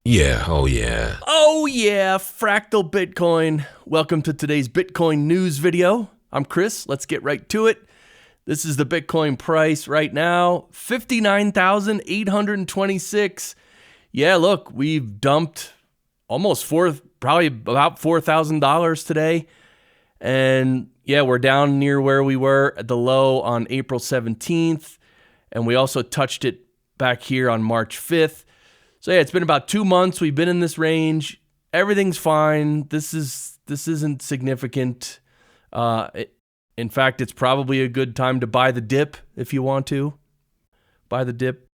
Yeah, oh yeah. Oh yeah, fractal Bitcoin. Welcome to today's Bitcoin news video. I'm Chris. Let's get right to it. This is the Bitcoin price right now, 59,826. Yeah, look, we've dumped probably about $4,000 today. And yeah, we're down near where we were at the low on April 17th. And we also touched it back here on March 5th. So yeah, it's been about 2 months. We've been in this range. Everything's fine. This isn't significant. In fact, it's probably a good time to buy the dip if you want to. Buy the dip.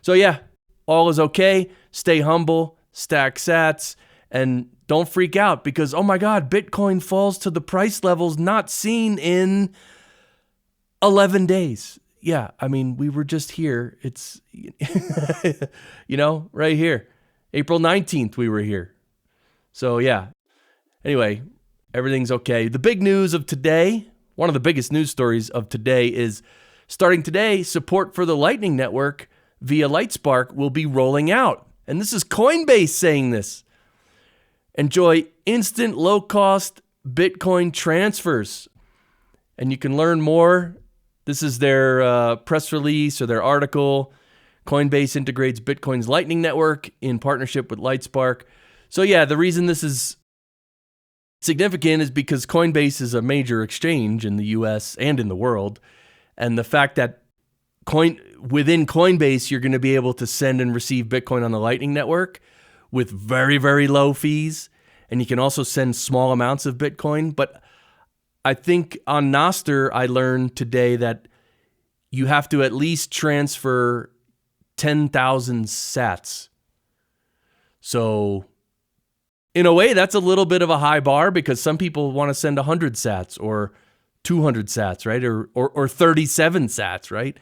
So yeah, all is okay. Stay humble, stack sats, and don't freak out because, oh my God, Bitcoin falls to the price levels not seen in 11 days. Yeah, I mean, we were just here. It's, right here. April 19th, we were here. So, yeah. Anyway, everything's okay. The big news of today, one of the biggest news stories of today is starting today, support for the Lightning Network via Lightspark will be rolling out. And this is Coinbase saying this. Enjoy instant, low-cost Bitcoin transfers. And you can learn more. This is their press release or their article. Coinbase integrates Bitcoin's Lightning Network in partnership with Lightspark. So yeah, the reason this is significant is because Coinbase is a major exchange in the US and in the world. And the fact that within Coinbase, you're going to be able to send and receive Bitcoin on the Lightning Network with very, very low fees. And you can also send small amounts of Bitcoin. But I think on Nostr, I learned today that you have to at least transfer 10,000 sats. So in a way, that's a little bit of a high bar because some people want to send 100 sats or 200 sats, right? Or 37 sats, right?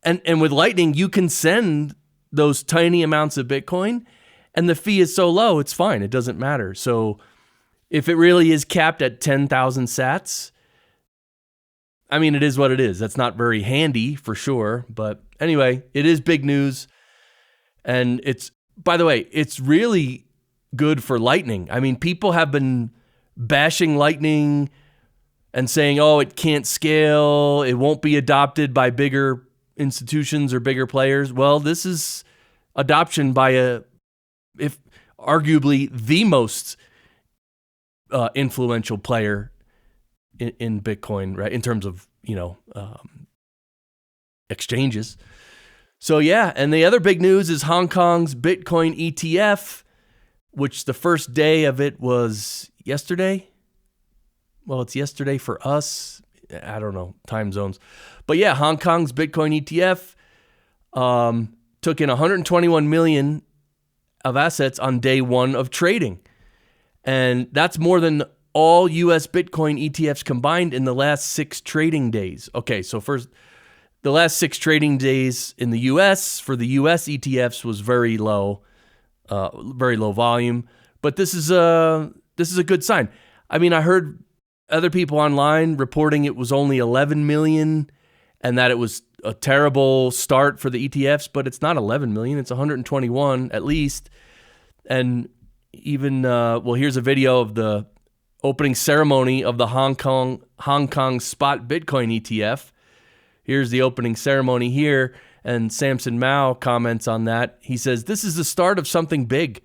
And with Lightning, you can send those tiny amounts of Bitcoin and the fee is so low, it's fine. It doesn't matter. So if it really is capped at 10,000 sats, I mean, it is what it is. That's not very handy for sure. But anyway, it is big news. And by the way, it's really good for Lightning. I mean, people have been bashing Lightning and saying, oh, it can't scale. It won't be adopted by bigger institutions or bigger players. Well, this is adoption by if arguably the most influential player in Bitcoin, right? In terms of, exchanges. So yeah, and the other big news is Hong Kong's Bitcoin ETF, which the first day of it was yesterday. Well, it's yesterday for us. I don't know, time zones. But yeah, Hong Kong's Bitcoin ETF took in 121 million of assets on day one of trading. And that's more than all U.S. Bitcoin ETFs combined in the last 6 trading days. Okay, so first, the last 6 trading days in the U.S. for the U.S. ETFs was very low volume. But this is a good sign. I mean, I heard other people online reporting it was only 11 million and that it was a terrible start for the ETFs, but it's not 11 million. It's 121 at least. And even, here's a video of the opening ceremony of the Hong Kong spot Bitcoin ETF. Here's the opening ceremony here. And Samson Mao comments on that. He says, this is the start of something big.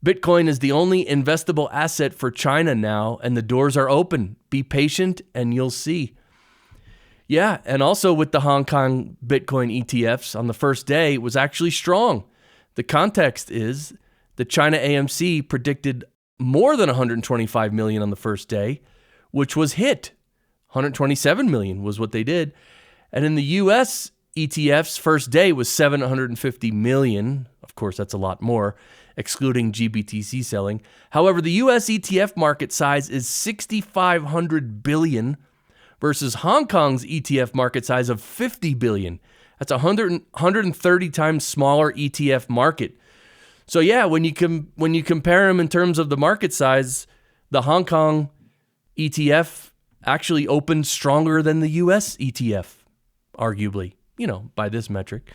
Bitcoin is the only investable asset for China now, and the doors are open. Be patient and you'll see. Yeah, and also with the Hong Kong Bitcoin ETFs on the first day, it was actually strong. The context is the China AMC predicted more than 125 million on the first day, which was hit. 127 million was what they did. And in the US ETFs, first day was 750 million. Of course, that's a lot more, excluding GBTC selling. However, the US ETF market size is 6,500 billion versus Hong Kong's ETF market size of 50 billion. That's 130 times smaller ETF market. So yeah, when you compare them in terms of the market size, the Hong Kong ETF actually opened stronger than the US ETF, arguably, by this metric.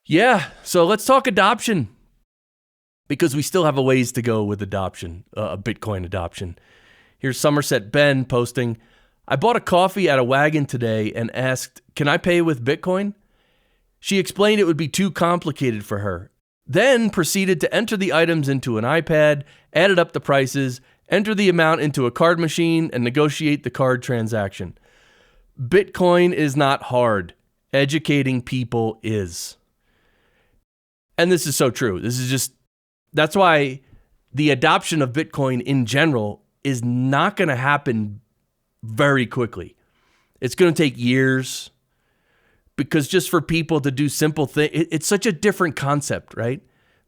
Yeah, so let's talk adoption. because we still have a ways to go with adoption, Bitcoin adoption. Here's Somerset Ben posting, I bought a coffee at a wagon today and asked, can I pay with Bitcoin? She explained it would be too complicated for her, then proceeded to enter the items into an iPad, added up the prices, enter the amount into a card machine, and negotiate the card transaction. Bitcoin is not hard. Educating people is. And this is so true. That's why the adoption of Bitcoin in general is not going to happen very quickly. It's going to take years, because just for people to do simple things, it's such a different concept, right?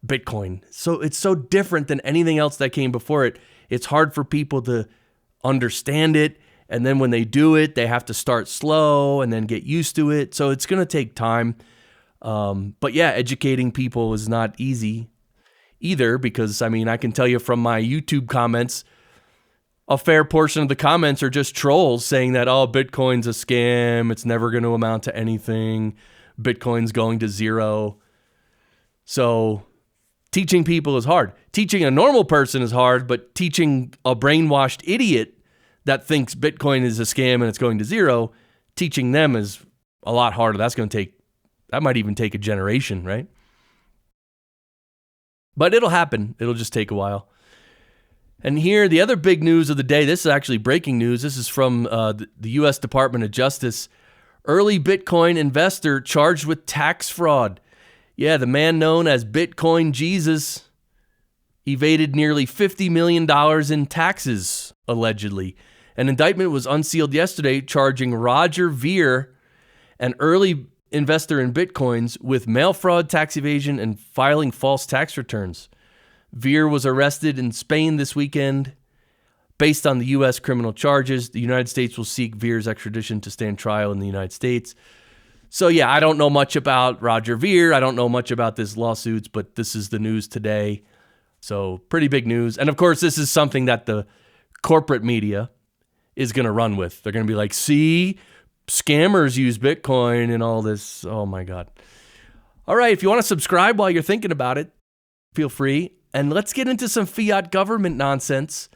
Bitcoin. So it's so different than anything else that came before it. It's hard for people to understand it. And then when they do it, they have to start slow and then get used to it. So it's going to take time. But yeah, educating people is not easy either, because I can tell you from my YouTube comments, a fair portion of the comments are just trolls saying that, oh, Bitcoin's a scam. It's never going to amount to anything. Bitcoin's going to zero. So teaching people is hard. Teaching a normal person is hard, but teaching a brainwashed idiot that thinks Bitcoin is a scam and it's going to zero, teaching them is a lot harder. That might even take a generation, right? But it'll happen. It'll just take a while. And here, the other big news of the day, this is actually breaking news. This is from the U.S. Department of Justice. Early Bitcoin investor charged with tax fraud. Yeah, the man known as Bitcoin Jesus evaded nearly $50 million in taxes, allegedly. An indictment was unsealed yesterday charging Roger Ver, an early investor in Bitcoins, with mail fraud, tax evasion, and filing false tax returns. Ver was arrested in Spain this weekend. Based on the U.S. criminal charges, the United States will seek Ver's extradition to stand trial in the United States. So yeah, I don't know much about Roger Ver. I don't know much about this lawsuits, but this is the news today. So pretty big news. And of course, this is something that the corporate media is going to run with. They're going to be like, see, scammers use Bitcoin and all this. Oh my God. All right, if you want to subscribe while you're thinking about it, feel free. And let's get into some fiat government nonsense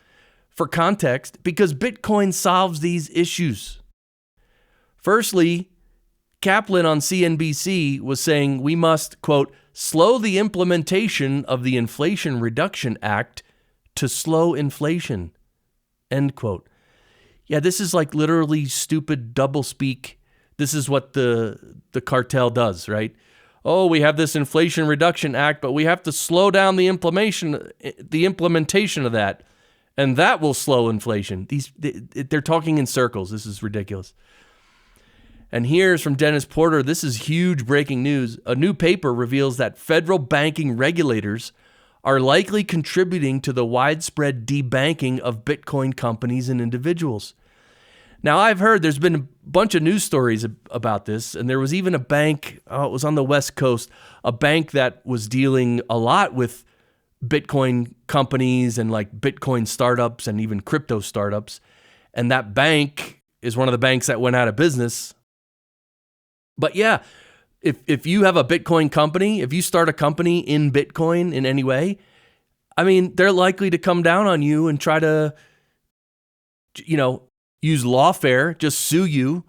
for context, because Bitcoin solves these issues. Firstly, Kaplan on CNBC was saying we must, quote, slow the implementation of the Inflation Reduction Act to slow inflation, end quote. Yeah, this is like literally stupid doublespeak. This is what the cartel does, right? Oh, we have this Inflation Reduction Act, but we have to slow down the implementation of that, and that will slow inflation. They're talking in circles. This is ridiculous. And here's from Dennis Porter. This is huge breaking news. A new paper reveals that federal banking regulators are likely contributing to the widespread debanking of Bitcoin companies and individuals. Now, I've heard there's been a bunch of news stories about this, and there was even a bank, it was on the West Coast, a bank that was dealing a lot with Bitcoin companies and like Bitcoin startups and even crypto startups. And that bank is one of the banks that went out of business. But yeah, if you have a Bitcoin company, if you start a company in Bitcoin in any way, they're likely to come down on you and try to, use lawfare, just sue you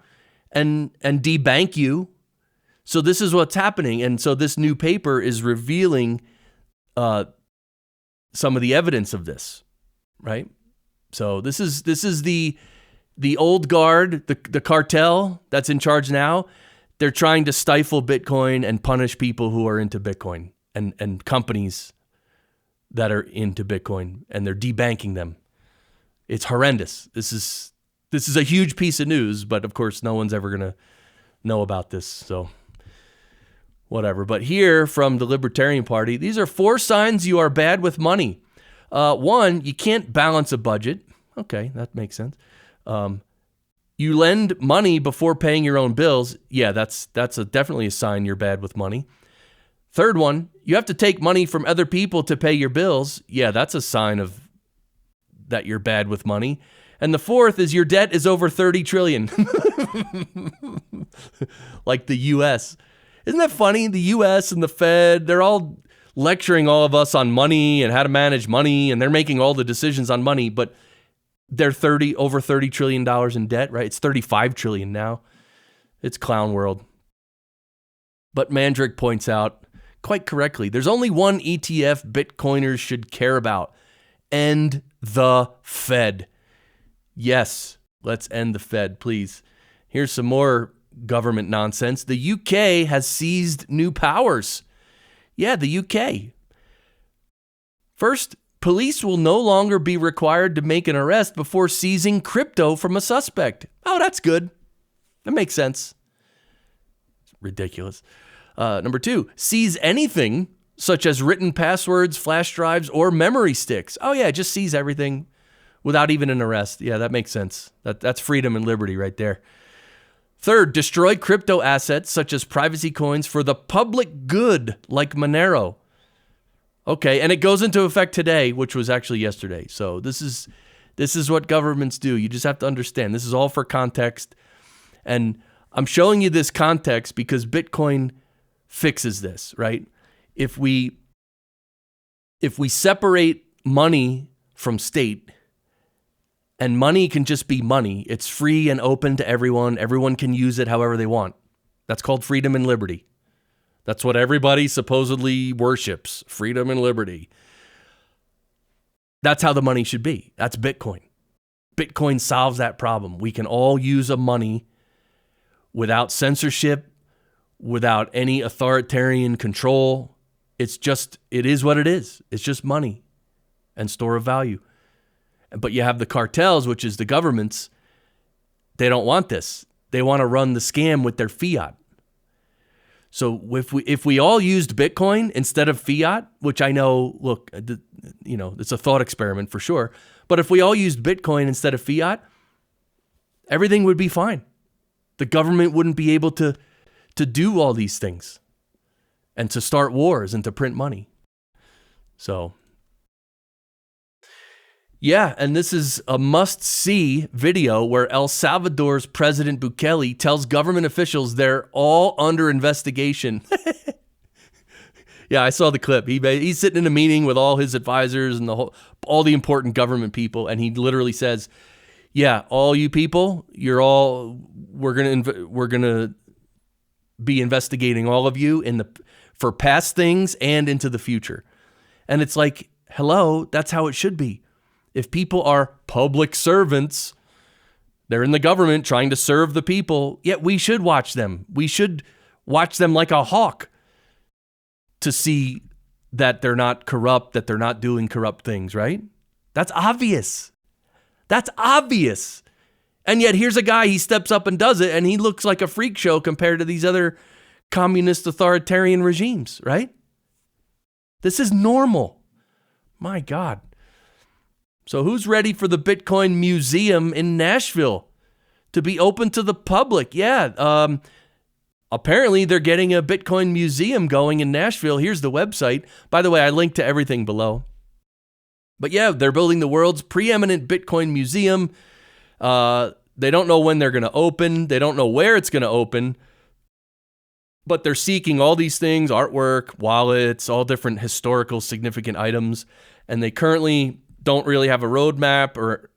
and debank you. So this is what's happening. And so this new paper is revealing some of the evidence of this, right? So this is the old guard, the cartel that's in charge now. They're trying to stifle Bitcoin and punish people who are into Bitcoin and companies that are into Bitcoin, and they're debanking them. It's horrendous. This is a huge piece of news, but of course no one's ever going to know about this. So whatever. But here from the Libertarian Party, these are 4 signs you are bad with money. 1, you can't balance a budget. Okay, that makes sense. You lend money before paying your own bills. Yeah, that's definitely a sign you're bad with money. 3rd one, you have to take money from other people to pay your bills. Yeah, that's a sign of that you're bad with money. And the 4th is your debt is over 30 trillion. Like the U.S. Isn't that funny? The U.S. and the Fed, they're all lecturing all of us on money and how to manage money, and they're making all the decisions on money, but they're over $30 trillion in debt, right? It's 35 trillion now. It's clown world. But Mandrick points out quite correctly, there's only one ETF Bitcoiners should care about. End the Fed. Yes, let's end the Fed, please. Here's some more government nonsense. The UK has seized new powers. Yeah, the UK. First, police will no longer be required to make an arrest before seizing crypto from a suspect. Oh, that's good. That makes sense. Ridiculous. Number 2, seize anything such as written passwords, flash drives, or memory sticks. Oh yeah, just seize everything without even an arrest. Yeah, that makes sense. That's freedom and liberty right there. Third, destroy crypto assets such as privacy coins for the public good, like Monero. Okay, and it goes into effect today, which was actually yesterday. So this is what governments do. You just have to understand. This is all for context. And I'm showing you this context because Bitcoin fixes this, right? If we separate money from state, and money can just be money, it's free and open to everyone. Everyone can use it however they want. That's called freedom and liberty. That's what everybody supposedly worships, freedom and liberty. That's how the money should be. That's Bitcoin. Bitcoin solves that problem. We can all use a money without censorship, without any authoritarian control. It is what it is. It's just money and store of value. But you have the cartels, which is the governments. They don't want this. They want to run the scam with their fiat. So if we all used Bitcoin instead of fiat, which I know, look, it's a thought experiment for sure. But if we all used Bitcoin instead of fiat, everything would be fine. The government wouldn't be able to do all these things and to start wars and to print money. So, yeah, and this is a must-see video where El Salvador's President Bukele tells government officials they're all under investigation. Yeah, I saw the clip. He's sitting in a meeting with all his advisors and all the important government people, and he literally says, "Yeah, all you people, we're gonna be investigating all of you for past things and into the future." And it's like, hello, that's how it should be. If people are public servants, they're in the government trying to serve the people, yet we should watch them. We should watch them like a hawk to see that they're not corrupt, that they're not doing corrupt things, right? That's obvious. That's obvious. And yet here's a guy, he steps up and does it, and he looks like a freak show compared to these other communist authoritarian regimes, right? This is normal. My God. So who's ready for the Bitcoin Museum in Nashville to be open to the public? Yeah, apparently they're getting a Bitcoin museum going in Nashville. Here's the website. By the way, I linked to everything below. But yeah, they're building the world's preeminent Bitcoin museum. They don't know when they're going to open. They don't know where it's going to open. But they're seeking all these things, artwork, wallets, all different historical significant items. And they currently don't really have a roadmap or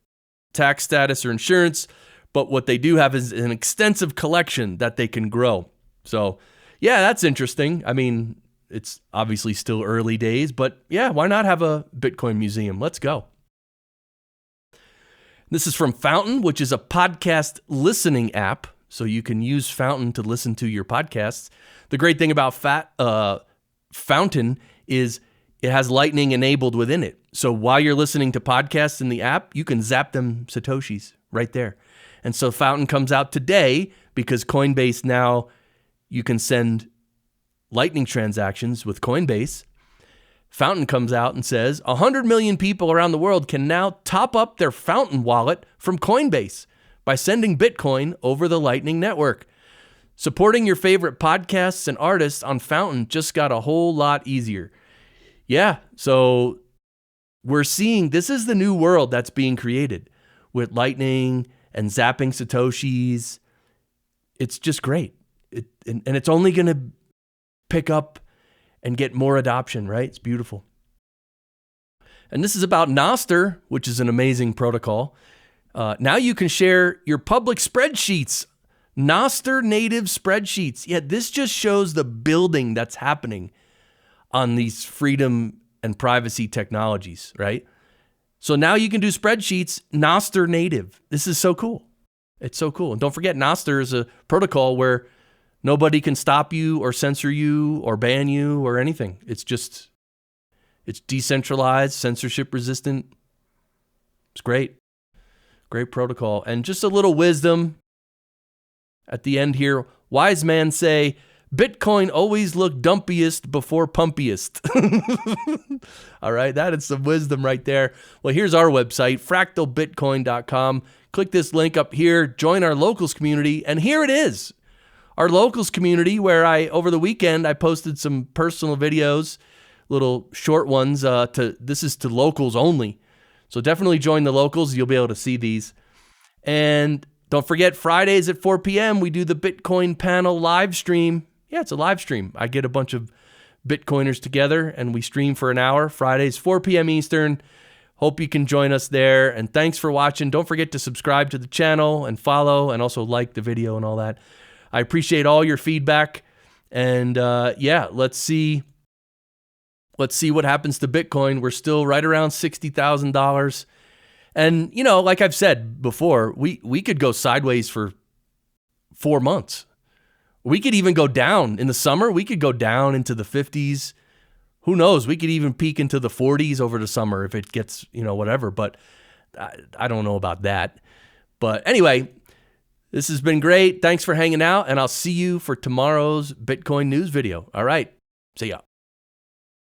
tax status or insurance, but what they do have is an extensive collection that they can grow. So, yeah, that's interesting. I mean, it's obviously still early days, but yeah, why not have a Bitcoin museum? Let's go. This is from Fountain, which is a podcast listening app. So you can use Fountain to listen to your podcasts. The great thing about Fountain is it has Lightning enabled within it. So while you're listening to podcasts in the app, you can zap them Satoshis right there. And so Fountain comes out today because Coinbase now, you can send Lightning transactions with Coinbase. Fountain comes out and says 100 million people around the world can now top up their Fountain wallet from Coinbase by sending Bitcoin over the Lightning Network. Supporting your favorite podcasts and artists on Fountain just got a whole lot easier. Yeah, so we're seeing this is the new world that's being created with Lightning and zapping Satoshis. It's just great. And it's only going to pick up and get more adoption, right? It's beautiful. And this is about Nostr, which is an amazing protocol. Now you can share your public spreadsheets, Nostr native spreadsheets. Yeah, this just shows the building that's happening on these freedom and privacy technologies, right? So now you can do spreadsheets Nostr native. This is so cool. It's so cool. And don't forget, Nostr is a protocol where nobody can stop you or censor you or ban you or anything. It's decentralized, censorship resistant. It's great. Great protocol. And just a little wisdom at the end here. Wise men say, Bitcoin always looked dumpiest before pumpiest. All right, that is some wisdom right there. Well, here's our website, fractalbitcoin.com. Click this link up here, join our locals community, and here it is. Our locals community where over the weekend, I posted some personal videos, little short ones. This is to locals only. So definitely join the locals. You'll be able to see these. And don't forget, Fridays at 4 p.m., we do the Bitcoin panel live stream. Yeah, it's a live stream. I get a bunch of Bitcoiners together and we stream for an hour. Fridays, 4 p.m. Eastern. Hope you can join us there. And thanks for watching. Don't forget to subscribe to the channel and follow and also like the video and all that. I appreciate all your feedback. And yeah, let's see what happens to Bitcoin. We're still right around $60,000. And, like I've said before, we could go sideways for 4 months. We could even go down in the summer. We could go down into the 50s. Who knows? We could even peak into the 40s over the summer if it gets, whatever. But I don't know about that. But anyway, this has been great. Thanks for hanging out. And I'll see you for tomorrow's Bitcoin news video. All right. See ya.